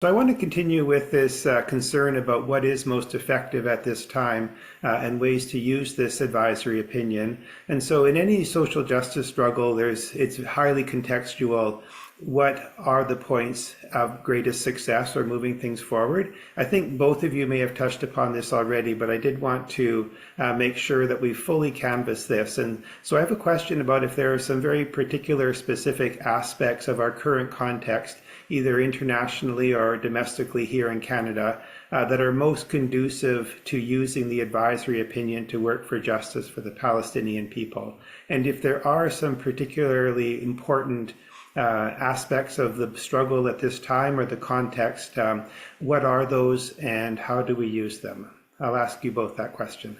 So I want to continue with this concern about what is most effective at this time and ways to use this advisory opinion. And so in any social justice struggle, it's highly contextual. What are the points of greatest success or moving things forward? I think both of you may have touched upon this already, but I did want to make sure that we fully canvass this. And so I have a question about if there are some very particular specific aspects of our current context, either internationally or domestically here in Canada, that are most conducive to using the advisory opinion to work for justice for the Palestinian people. And if there are some particularly important aspects of the struggle at this time or the context, what are those and how do we use them? I'll ask you both that question.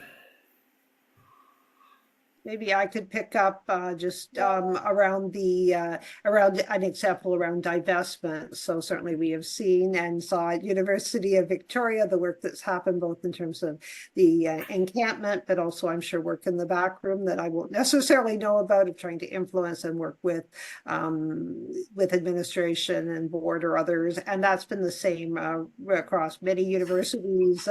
Maybe I could pick up around an example around divestment. So certainly we have seen and saw at University of Victoria the work that's happened both in terms of the encampment, but also I'm sure work in the back room that I won't necessarily know about of trying to influence and work with administration and board or others. And that's been the same across many universities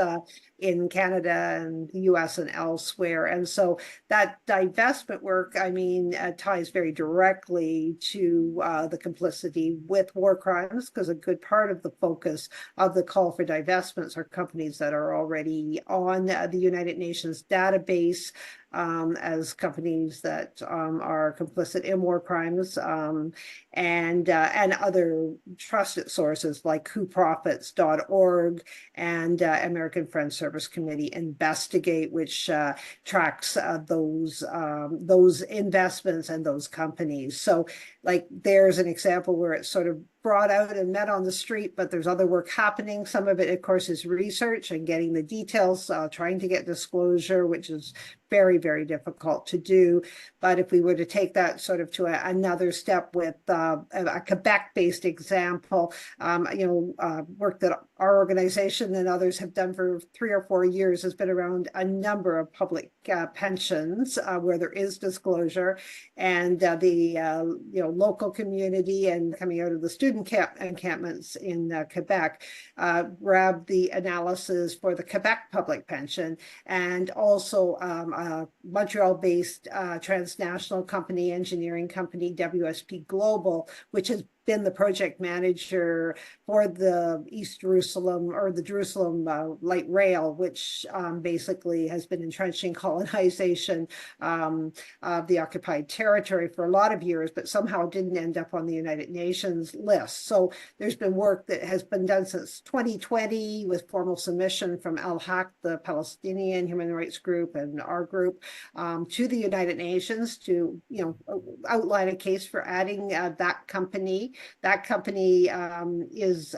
in Canada and the US and elsewhere. And so that divestment work, I mean, ties very directly to the complicity with war crimes, because a good part of the focus of the call for divestments are companies that are already on the United Nations database as companies that are complicit in war crimes, and other trusted sources like whoprofits.org and American Friends Service Committee Investigate, which tracks those investments and those companies. So like there's an example where it's sort of brought out and met on the street, but there's other work happening. Some of it, of course, is research and getting the details, trying to get disclosure, which is very, very difficult to do. But if we were to take that sort of to another step with a Quebec-based example, work that our organization and others have done for 3 or 4 years has been around a number of public pensions where there is disclosure, and the local community and coming out of the student encampments in Quebec grabbed the analysis for the Quebec public pension, and also a Montreal-based transnational company, engineering company, WSP Global, which has been the project manager for the East Jerusalem or the Jerusalem light rail, which basically has been entrenching colonization of the occupied territory for a lot of years, but somehow didn't end up on the United Nations list. So there's been work that has been done since 2020 with formal submission from Al-Haq, the Palestinian human rights group, and our group to the United Nations to outline a case for adding that company. That company has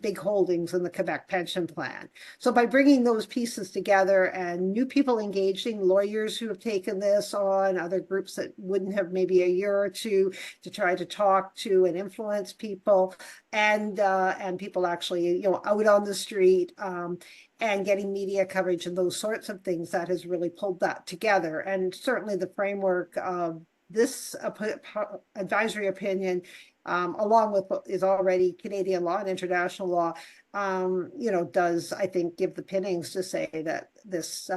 big holdings in the Quebec pension plan. So by bringing those pieces together and new people engaging, lawyers who have taken this on, other groups that wouldn't have maybe a year or two to try to talk to and influence people, and people actually out on the street, and getting media coverage and those sorts of things, that has really pulled that together. And certainly the framework of this advisory opinion, along with what is already Canadian law and international law, does, I think, give the pinnings to say that this,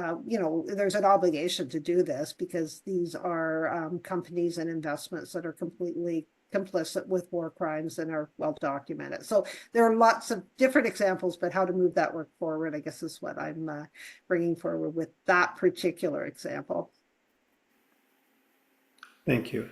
there's an obligation to do this, because these are companies and investments that are completely complicit with war crimes and are well documented. So there are lots of different examples, but how to move that work forward, I guess, is what I'm bringing forward with that particular example. Thank you.